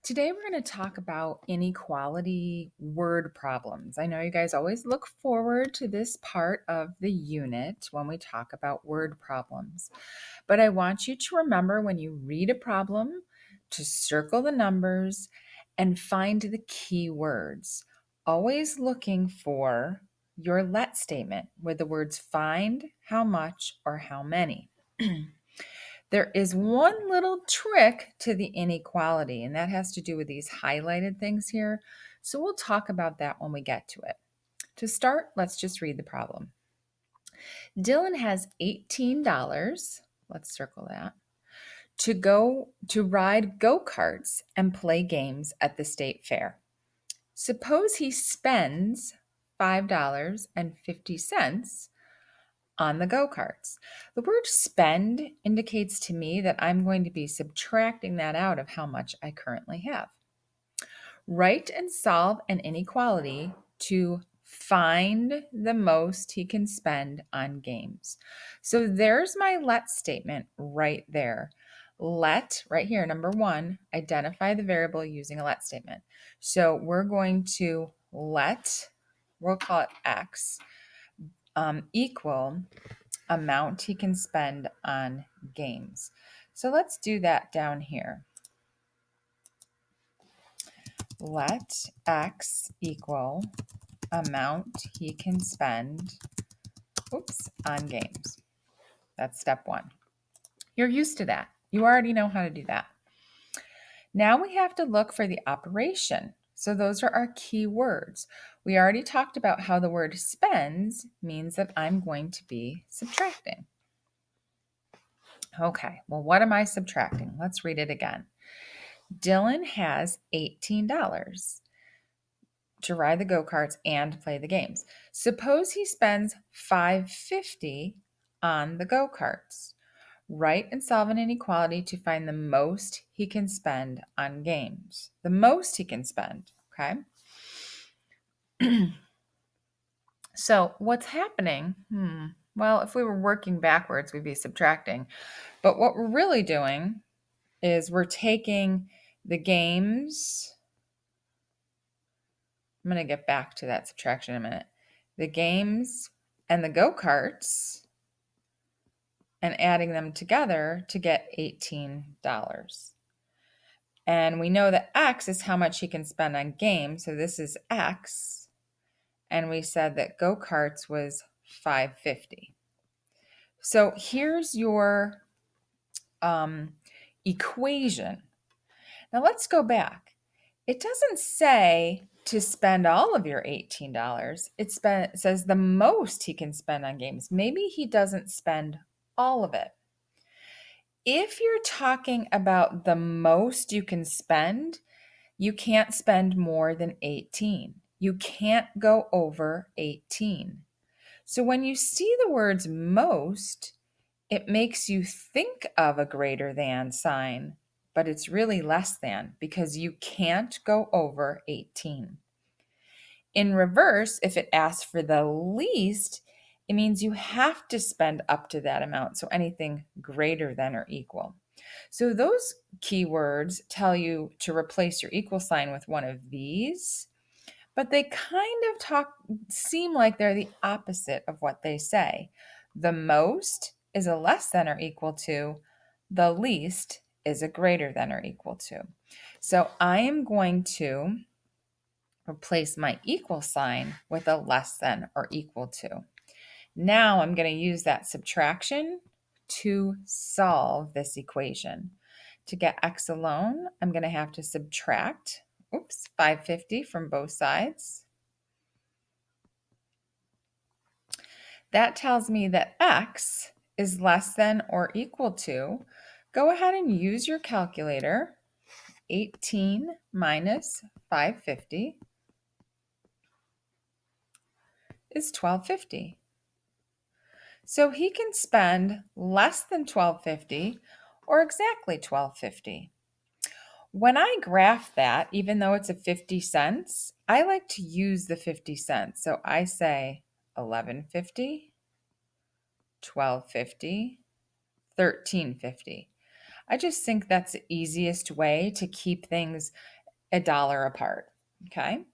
Today, we're going to talk about inequality word problems. I know you guys always look forward to this part of the unit when we talk about word problems. But I want you to remember when you read a problem to circle the numbers and find the key words. Always looking for your let statement with the words find, how much, or how many. There is one little trick to the inequality, and that has to do with these highlighted things here. So we'll talk about that when we get to it. To start, let's just read the problem. Dylan has $18, let's circle that, to ride go-karts and play games at the state fair. Suppose he spends $5.50 on the go-karts. The word spend indicates to me that I'm going to be subtracting that out of how much I currently have. Write and solve an inequality to find the most he can spend on games. So there's my let statement right there. Let, right here, number one, identify the variable using a let statement. So we're going to let, we'll call it X, equal amount he can spend on games. So let's do that down here. Let X equal amount he can spend, on games. That's step one. You're used to that. You already know how to do that. Now we have to look for the operation. So those are our key words. We already talked about how the word spends means that I'm going to be subtracting. Okay, well, what am I subtracting? Let's read it again. Dylan has $18 to ride the go-karts and play the games. Suppose he spends $5.50 on the go-karts. Write and solve an inequality to find the most he can spend on games. The most he can spend, okay? So what's happening? Well, if we were working backwards, we'd be subtracting. But what we're really doing is we're taking the games. I'm going to get back to that subtraction in a minute. The games and the go-karts and adding them together to get $18. And we know that X is how much he can spend on games. So this is X. And we said that go-karts was $5.50. So here's your equation. Now let's go back. It doesn't say to spend all of your $18. It says the most he can spend on games. Maybe he doesn't spend all of it. If you're talking about the most you can spend, you can't spend more than 18. You can't go over 18. So when you see the words most, it makes you think of a greater than sign, but it's really less than because you can't go over 18. In reverse, if it asks for the least, it means you have to spend up to that amount. So anything greater than or equal. So those keywords tell you to replace your equal sign with one of these, but they kind of seem like they're the opposite of what they say. The most is a less than or equal to, the least is a greater than or equal to. So I am going to replace my equal sign with a less than or equal to. Now I'm going to use that subtraction to solve this equation. To get X alone, I'm going to have to subtract, 550 from both sides. That tells me that X is less than or equal to, go ahead and use your calculator, 18 minus 550 is 1250. So he can spend less than 1250 or exactly 1250. When I graph that, even though it's a 50 cents, I like to use the 50 cents. So I say 1150, 1250, 1350. I just think that's the easiest way to keep things $1 apart. Okay,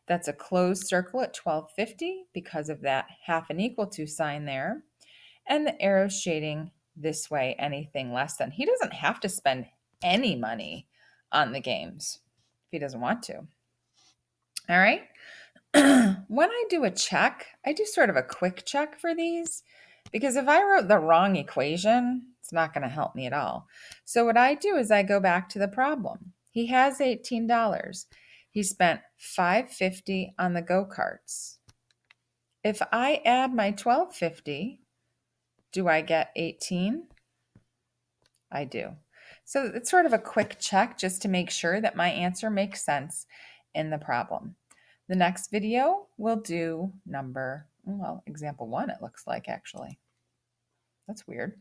that's a closed circle at 12.50 because of that half and equal to sign there. And the arrow shading this way, anything less than. He doesn't have to spend any money on the games if he doesn't want to. All right. When I do a check, I do sort of a quick check for these because if I wrote the wrong equation, it's not going to help me at all. So what I do is I go back to the problem. He has $18. He spent $5.50 on the go-karts. If I add my $12.50, do I get 18? I do. So it's sort of a quick check just to make sure that my answer makes sense in the problem. The next video we'll do example 1, it looks like actually. That's weird.